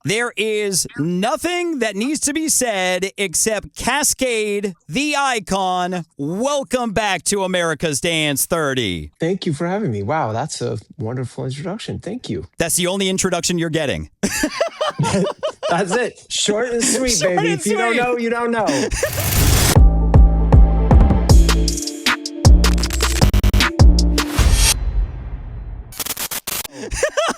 There is nothing that needs to be said except Kaskade, the icon. Welcome back to America's Dance 30. Thank you for having me. Wow, that's a wonderful introduction. Thank you. That's the only introduction you're getting. That's it. Short and sweet, Short baby. and If you don't sweet. know, you don't know.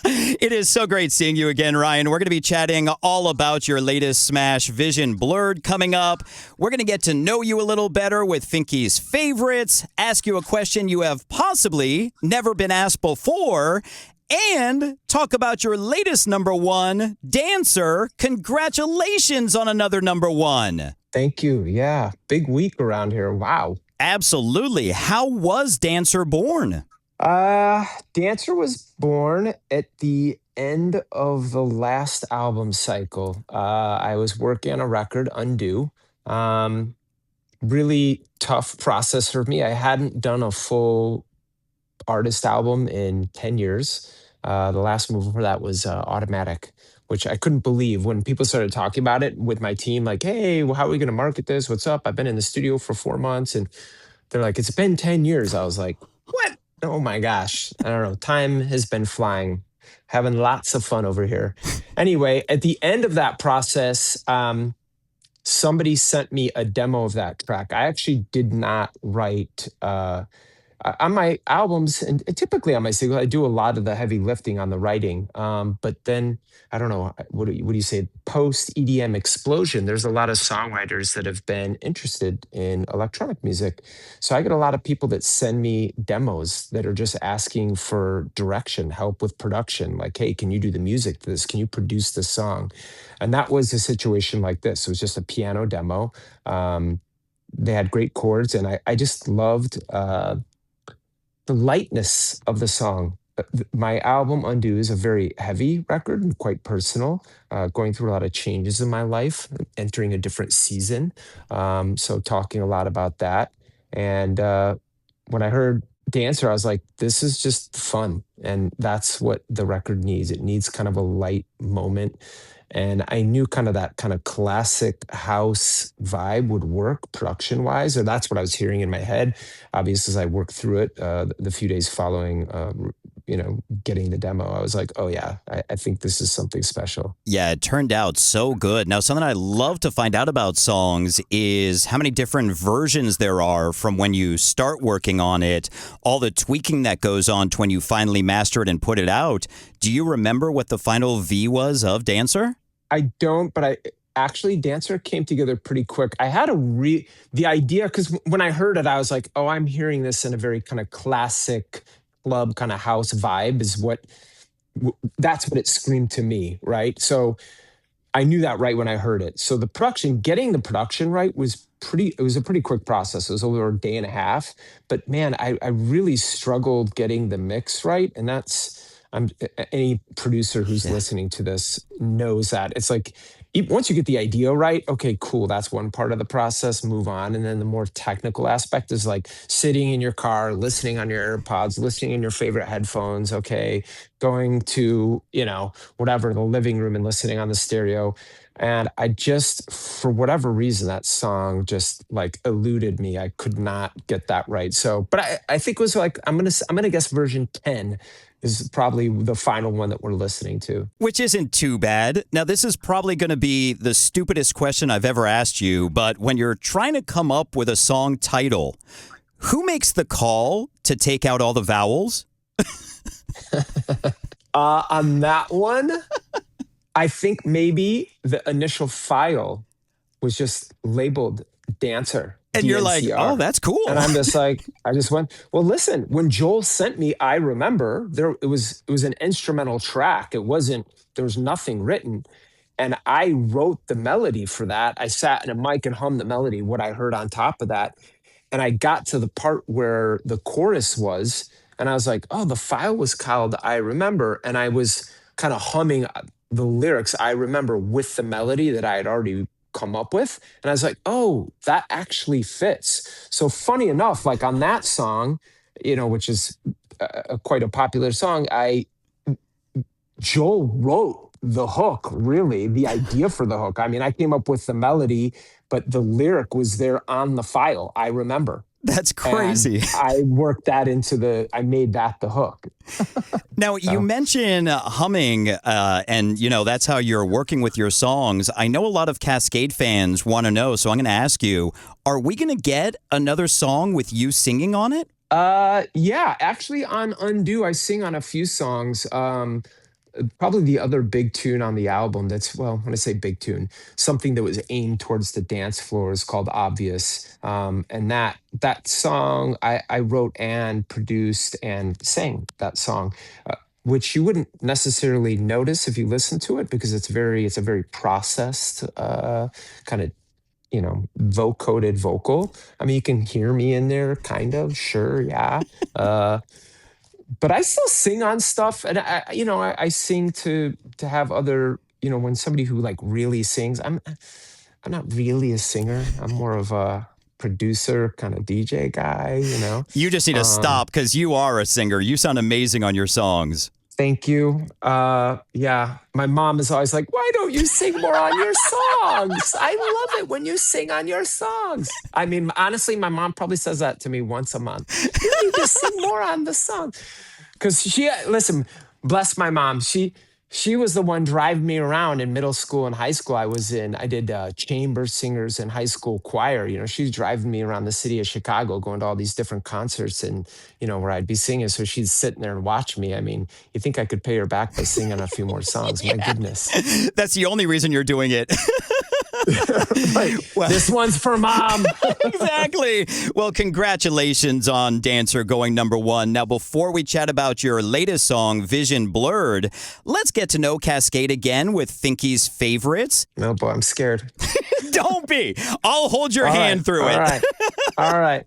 It is so great seeing you again, Ryan. We're going to be chatting all about your latest smash, Vision Blurred, coming up. We're going to get to know you a little better with Finky's favorites, ask you a question you have possibly never been asked before, and talk about your latest number one, Dancer. Congratulations on another number one. Thank you. Yeah, big week around here. Wow. Absolutely. How was Dancer born? Dancer was born at the end of the last album cycle. I was working on a record, Undo. Really tough process for me. I hadn't done a full artist album in 10 years. The last move for that was Automatic, which I couldn't believe when people started talking about it with my team, like, hey, well, how are we going to market this? What's up? I've been in the studio for 4 months. And they're like, it's been 10 years. I was like, what? Oh my gosh. I don't know. Time has been flying, having lots of fun over here. Anyway, at the end of that process, somebody sent me a demo of that track. I actually did not write on my albums, and typically on my single, I do a lot of the heavy lifting on the writing. But then I don't know, what do you say? Post EDM explosion, there's a lot of songwriters that have been interested in electronic music. So I get a lot of people that send me demos that are just asking for direction, help with production. Like, hey, can you do the music to this? Can you produce this song? And that was a situation like this. It was just a piano demo. They had great chords, and I just loved the lightness of the song. My album Undo is a very heavy record and quite personal, going through a lot of changes in my life, entering a different season. So talking a lot about that. And when I heard Dancer, I was like, this is just fun. And that's what the record needs. It needs kind of a light moment. And I knew kind of that kind of classic house vibe would work production wise, or that's what I was hearing in my head. Obviously, as I worked through it, the few days following, getting the demo, I was like, oh yeah, I think this is something special. Yeah, it turned out so good. Now, something I love to find out about songs is how many different versions there are from when you start working on it, all the tweaking that goes on to when you finally master it and put it out. Do you remember what the final V was of Dancer? I don't, but actually Dancer came together pretty quick. I had the idea, because when I heard it, I was like, oh, I'm hearing this in a very kind of classic club kind of house vibe that's what it screamed to me, right? So I knew that right when I heard it. So getting the production right was it was a pretty quick process. It was over a day and a half, but man, I really struggled getting the mix right. And any producer who's listening to this knows that. It's like, once you get the idea right, okay, cool, that's one part of the process, move on. And then the more technical aspect is like sitting in your car, listening on your AirPods, listening in your favorite headphones, okay, going to, whatever, the living room and listening on the stereo. And I just, for whatever reason, that song just like eluded me. I could not get that right. So, but I think it was like, I'm gonna guess version 10 is probably the final one that we're listening to. Which isn't too bad. Now, this is probably going to be the stupidest question I've ever asked you, but when you're trying to come up with a song title, who makes the call to take out all the vowels? On that one, I think maybe the initial file was just labeled Dancer. And DNCR. You're like, oh, that's cool. And I'm just like, I just went, well, listen, when Joel sent me, I remember it was an instrumental track. There was nothing written. And I wrote the melody for that. I sat in a mic and hummed the melody, what I heard on top of that. And I got to the part where the chorus was, and I was like, oh, the file was called I Remember. And I was kind of humming the lyrics I remember with the melody that I had already come up with. And I was like, oh, that actually fits. So funny enough, like on that song, which is quite a popular song, Joel wrote the hook, really, the idea for the hook. I mean, I came up with the melody, but the lyric was there on the file. I remember. That's And crazy. I worked that I made that the hook. Now, you So, mentioned humming, and, that's how you're working with your songs. I know a lot of Kaskade fans want to know, so I'm going to ask you, are we going to get another song with you singing on it? yeah, actually on Undo, I sing on a few songs. Probably the other big tune on the album that's, well, when I say big tune, something that was aimed towards the dance floor is called Obvious. And that song I wrote and produced and sang that song. Which you wouldn't necessarily notice if you listen to it because it's a very processed kind of vocoded vocal. I mean, you can hear me in there, kind of, sure, yeah. Uh, but I still sing on stuff, and I sing to have other, when somebody who like really sings. I'm not really a singer. I'm more of a producer, kind of DJ guy. You just need to Um, stop because you are a singer. You sound amazing on your songs. Thank you. Yeah, my mom is always like, "Why don't you sing more on your songs? I love it when you sing on your songs." I mean, honestly, my mom probably says that to me once a month. You need to sing more on the song. Because listen, bless my mom. She was the one driving me around in middle school and high school. I did chamber singers and high school choir. She's driving me around the city of Chicago, going to all these different concerts and, where I'd be singing. So she's sitting there and watching me. I mean, you think I could pay her back by singing a few more songs? My Yeah. goodness. That's the only reason you're doing it. Like, Well, this one's for mom. exactly. Well, congratulations on Dancer going #1. Now, before we chat about your latest song, Vision Blurred, let's get to know Kaskade again with Finky's favorites. No, boy, I'm scared. Don't be. I'll hold your All right, hand through all it. right, all right.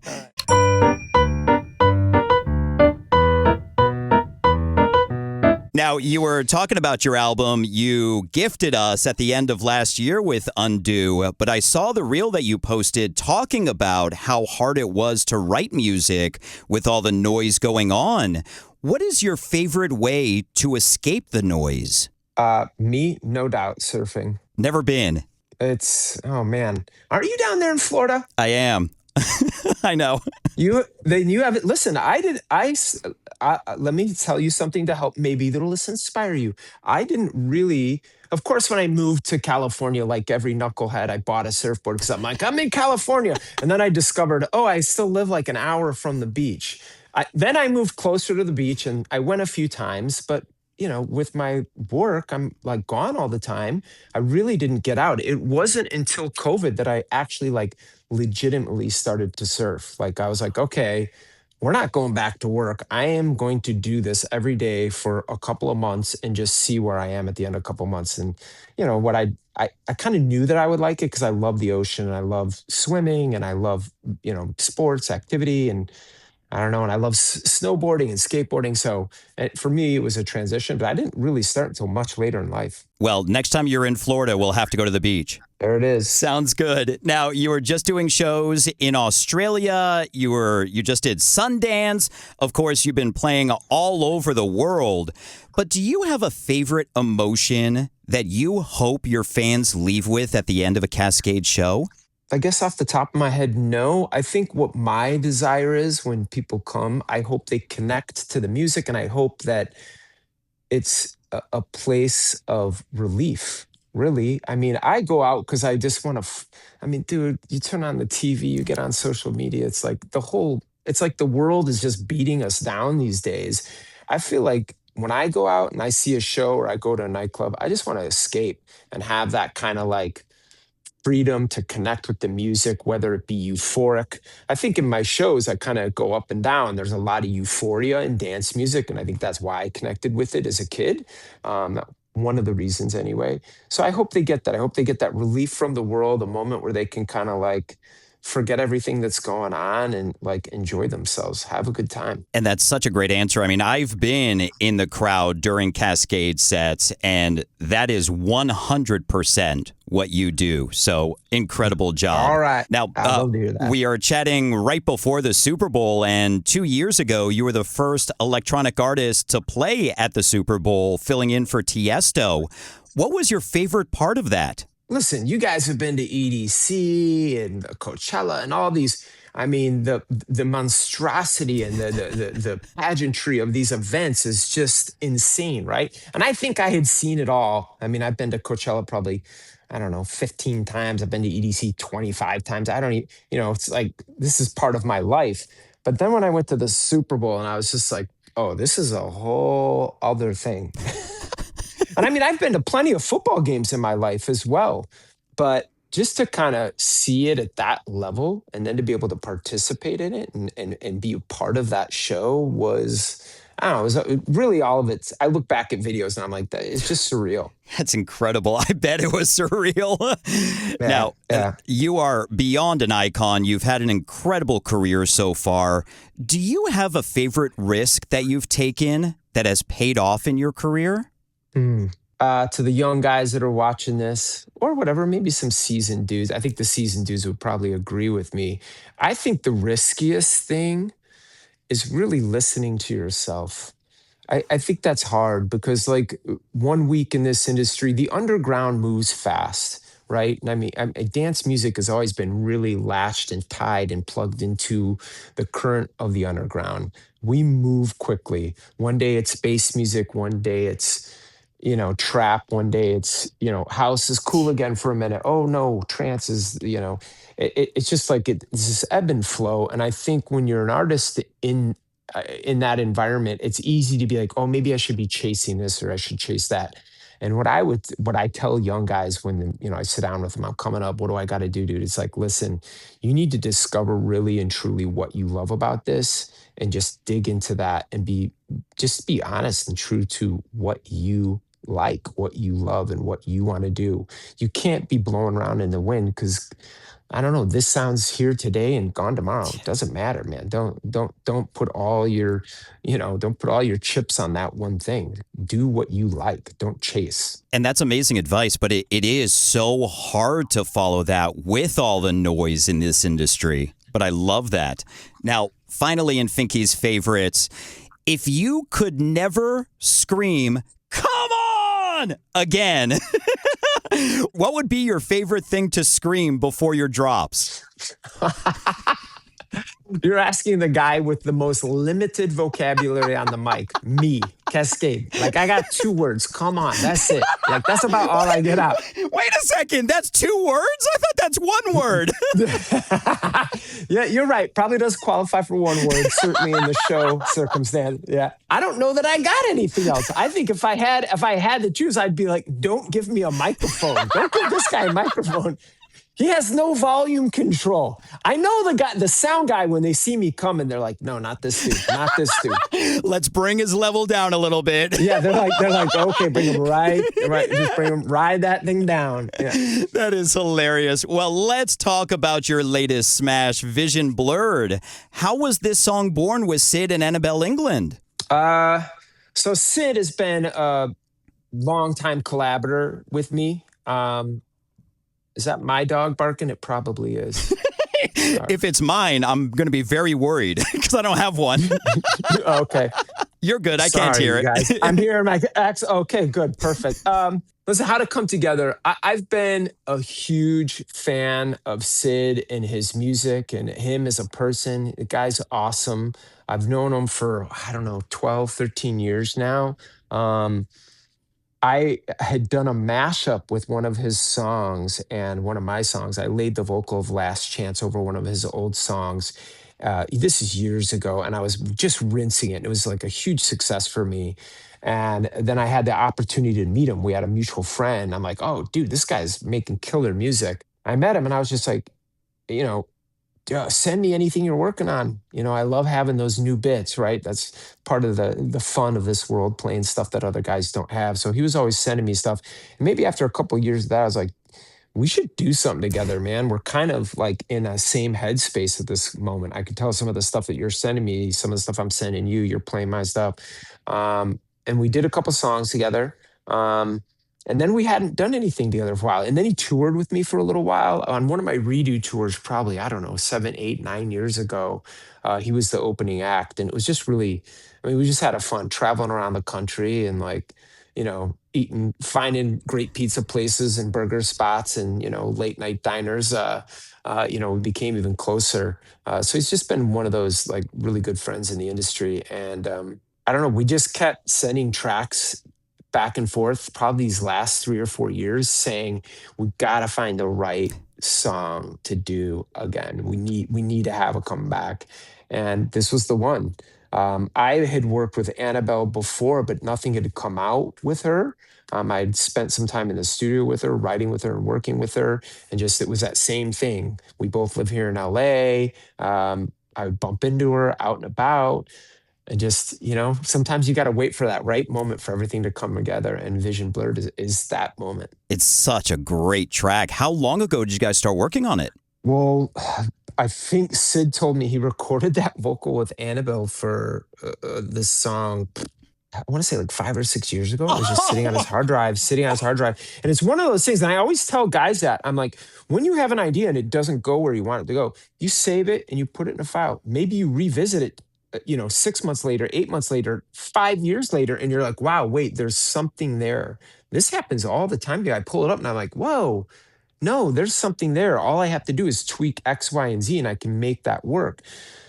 Now, you were talking about your album you gifted us at the end of last year with Undo, but I saw the reel that you posted talking about how hard it was to write music with all the noise going on. What is your favorite way to escape the noise? Me, no doubt, surfing. Never been. Oh man, aren't you down there in Florida? I am. I know. You have it. Listen, let me tell you something to help. Maybe that'll inspire you. I didn't really. Of course, when I moved to California, like every knucklehead, I bought a surfboard because I'm like, I'm in California. And then I discovered, oh, I still live like an hour from the beach. Then I moved closer to the beach and I went a few times, but with my work, I'm like gone all the time. I really didn't get out. It wasn't until COVID that I actually like legitimately started to surf. Like I was like, okay, we're not going back to work. I am going to do this every day for a couple of months and just see where I am at the end of a couple of months. And what I kind of knew that I would like it because I love the ocean and I love swimming and I love, sports activity and I don't know. And I love snowboarding and skateboarding. So for me, it was a transition, but I didn't really start until much later in life. Well, next time you're in Florida, we'll have to go to the beach. There it is. Sounds good. Now, you were just doing shows in Australia. You just did Sundance. Of course, you've been playing all over the world. But do you have a favorite emotion that you hope your fans leave with at the end of a Kaskade show? I guess off the top of my head, no. I think what my desire is when people come, I hope they connect to the music and I hope that it's a place of relief, really. I mean, I go out because I just want to, I mean, dude, you turn on the TV, you get on social media. It's like the world is just beating us down these days. I feel like when I go out and I see a show or I go to a nightclub, I just want to escape and have that kind of like, freedom to connect with the music, whether it be euphoric. I think in my shows, I kind of go up and down. There's a lot of euphoria in dance music, and I think that's why I connected with it as a kid. One of the reasons, anyway. So I hope they get that. I hope they get that relief from the world, a moment where they can kind of like forget everything that's going on and like enjoy themselves, have a good time. And that's such a great answer. I mean, I've been in the crowd during Kaskade sets, and that is 100% what you do. So incredible job. All right. Now, I will do that. we are chatting right before the Super Bowl, and 2 years ago, you were the first electronic artist to play at the Super Bowl, filling in for Tiesto. What was your favorite part of that? Listen, you guys have been to EDC and Coachella and all these. I mean, the monstrosity and the pageantry of these events is just insane, right? And I think I had seen it all. I mean, I've been to Coachella probably, I don't know, 15 times. I've been to EDC 25 times. I don't even, it's like this is part of my life. But then when I went to the Super Bowl and I was just like, oh, this is a whole other thing. And I mean, I've been to plenty of football games in my life as well, but just to kind of see it at that level and then to be able to participate in it and be a part of that show was, I don't know, it was really all of it. I look back at videos and I'm like, it's just surreal. That's incredible. I bet it was surreal. Yeah, Now, yeah. you are beyond an icon. You've had an incredible career so far. Do you have a favorite risk that you've taken that has paid off in your career? Mm. To the young guys that are watching this, or whatever, maybe some seasoned dudes. I think the seasoned dudes would probably agree with me. I think the riskiest thing is really listening to yourself. I think that's hard because, like, 1 week in this industry, the underground moves fast, right? And I mean, dance music has always been really latched and tied and plugged into the current of the underground. We move quickly. One day it's bass music, one day it's trap. One day it's, house is cool again for a minute. Oh no, trance is, it's just like it's this ebb and flow. And I think when you're an artist in that environment, it's easy to be like, oh, maybe I should be chasing this or I should chase that. And what I tell young guys when, I sit down with them, I'm coming up, what do I got to do, dude? It's like, listen, you need to discover really and truly what you love about this and just dig into that and just be honest and true to what you like, what you love, and what you want to do. You can't be blowing around in the wind because I don't know. This sounds here today and gone tomorrow. It doesn't matter, man. Don't put all your, don't put all your chips on that one thing. Do what you like. Don't chase. And that's amazing advice, but it is so hard to follow that with all the noise in this industry. But I love that. Now, finally, in Finky's favorites, if you could never scream, "Come on!" again, what would be your favorite thing to scream before your drops? You're asking the guy with the most limited vocabulary on the mic, me, Kaskade. Like, I got 2 words. Come on. That's it. Like, that's about all I get out. Wait a second. That's 2 words? I thought that's 1 word. Yeah, you're right. Probably does qualify for 1 word, certainly in the show circumstance. Yeah. I don't know that I got anything else. I think if I had to choose, I'd be like, don't give me a microphone. Don't give this guy a microphone. He has no volume control. I know the sound guy, when they see me coming, they're like, no, not this dude, not this dude. Let's bring his level down a little bit. Yeah, they're like, okay, bring him right, just bring him, ride that thing down. Yeah. That is hilarious. Well, let's talk about your latest smash, Vision Blurred. How was this song born with CID and Anabel Englund? So CID has been a longtime collaborator with me. Is that my dog barking? It probably is. If it's mine, I'm going to be very worried because I don't have one. Okay. You're good. I can't hear it. Guys. I'm hearing my ex. Okay, good. Perfect. Listen, how to come together. I've been a huge fan of CID and his music and him as a person. The guy's awesome. I've known him for, I don't know, 12, 13 years now. I had done a mashup with one of his songs and one of my songs. I laid the vocal of Last Chance over one of his old songs. This is years ago, and I was just rinsing it. It was like a huge success for me. And then I had the opportunity to meet him. We had a mutual friend. I'm like, oh, dude, this guy's making killer music. I met him, and I was just like, send me anything you're working on. I love having those new bits, right? That's part of the fun of this world, playing stuff that other guys don't have. So he was always sending me stuff. And maybe after a couple of years of that, I was like, we should do something together, man. We're kind of like in a same headspace at this moment. I could tell some of the stuff that you're sending me, some of the stuff I'm sending you, you're playing my stuff. And we did a couple songs together. And then we hadn't done anything together for a while. And then he toured with me for a little while on one of my redo tours, probably, I don't know, 7, 8, 9 years ago. He was the opening act. And it was just really, we just had a fun traveling around the country and finding great pizza places and burger spots and, late night diners. We became even closer. So he's just been one of those like really good friends in the industry. And I don't know, we just kept sending tracks back and forth probably these last 3 or 4 years saying we got to find the right song to do again. We need to have a comeback. And this was the one. I had worked with Annabelle before, but nothing had come out with her. I'd spent some time in the studio with her, writing with her and working with her. And just, it was that same thing. We both live here in LA. I would bump into her out and about. And just, sometimes you got to wait for that right moment for everything to come together. And Vision Blurred is that moment. It's such a great track. How long ago did you guys start working on it? Well, I think Sid told me he recorded that vocal with Annabelle for this song. I want to say like 5 or 6 years ago. It was just sitting on his hard drive. And it's one of those things. And I always tell guys that I'm like, when you have an idea and it doesn't go where you want it to go, you save it and you put it in a file. Maybe you revisit it, 6 months later, 8 months later, 5 years later, and you're like, wow, wait, there's something there. This happens all the time. I pull it up and I'm like, whoa, no, there's something there. All I have to do is tweak X, Y, and Z and I can make that work.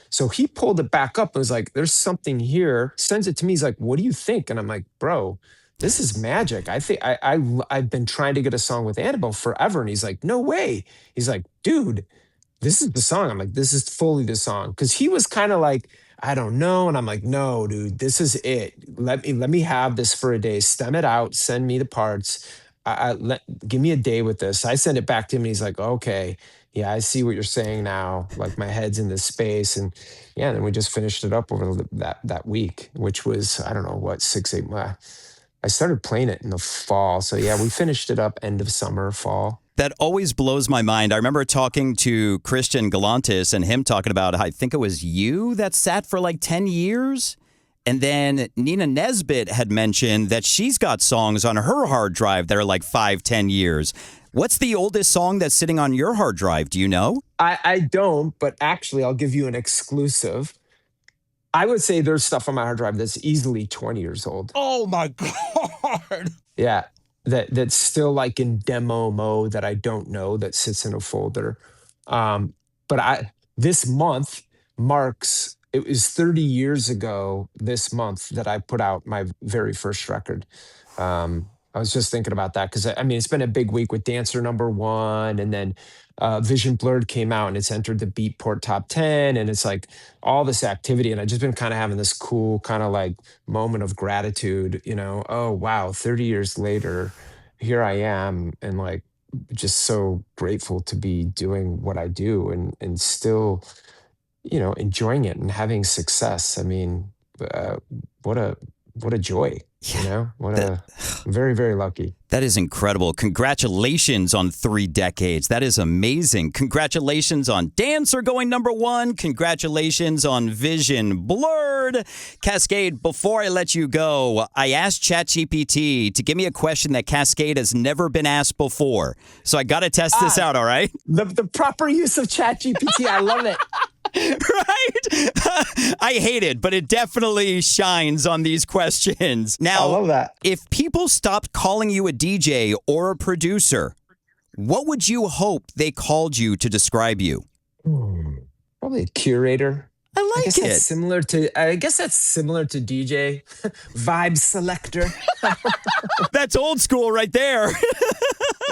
So he pulled it back up and was like, there's something here, sends it to me. He's like, what do you think? And I'm like, bro, this is magic. I think I've been trying to get a song with Annabelle forever. And he's like, no way. He's like, dude, this is the song. I'm like, this is fully the song. Cause he was kind of like, I don't know. And I'm like, no, dude, this is it. Let me have this for a day, stem it out, send me the parts. Give me a day with this. I send it back to him and he's like, okay, yeah, I see what you're saying now. Like my head's in this space. And yeah, then we just finished it up over that week, which was, I don't know what, 6, 8 months. I started playing it in the fall. So yeah, we finished it up end of summer, fall. That always blows my mind. I remember talking to Christian Galantis and him talking about, I think it was you that sat for like 10 years. And then Nina Nesbitt had mentioned that she's got songs on her hard drive that are like 5-10 years. What's the oldest song that's sitting on your hard drive? Do you know? I don't, but actually I'll give you an exclusive. I would say there's stuff on my hard drive that's easily 20 years old. Oh my God. Yeah. That's still like in demo mode that I don't know, that sits in a folder. But this month marks, it was 30 years ago this month that I put out my very first record. I was just thinking about that because, it's been a big week with Dancer #1, and then Vision Blurred came out and it's entered the Beatport Top 10, and it's like all this activity. And I've just been kind of having this cool kind of like moment of gratitude, oh, wow, 30 years later, here I am, and like just so grateful to be doing what I do and still, enjoying it and having success. What a joy. Very, very lucky. That is incredible. Congratulations on 3 decades. That is amazing. Congratulations on Dancer going #1. Congratulations on Vision Blurred. Kaskade, before I let you go, I asked ChatGPT to give me a question that Kaskade has never been asked before. So I got to test this out, all right? The proper use of ChatGPT. I love it. Right? I hate it, but it definitely shines on these questions. Now, I love that. If people stopped calling you a DJ or a producer, what would you hope they called you to describe you? Probably a curator. I like it. I guess that's similar to DJ. Vibe selector. That's old school right there.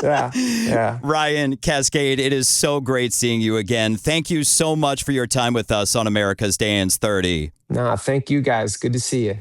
Yeah. Ryan, Kaskade, it is so great seeing you again. Thank you so much for your time with us on America's Dance 30. Thank you guys. Good to see you.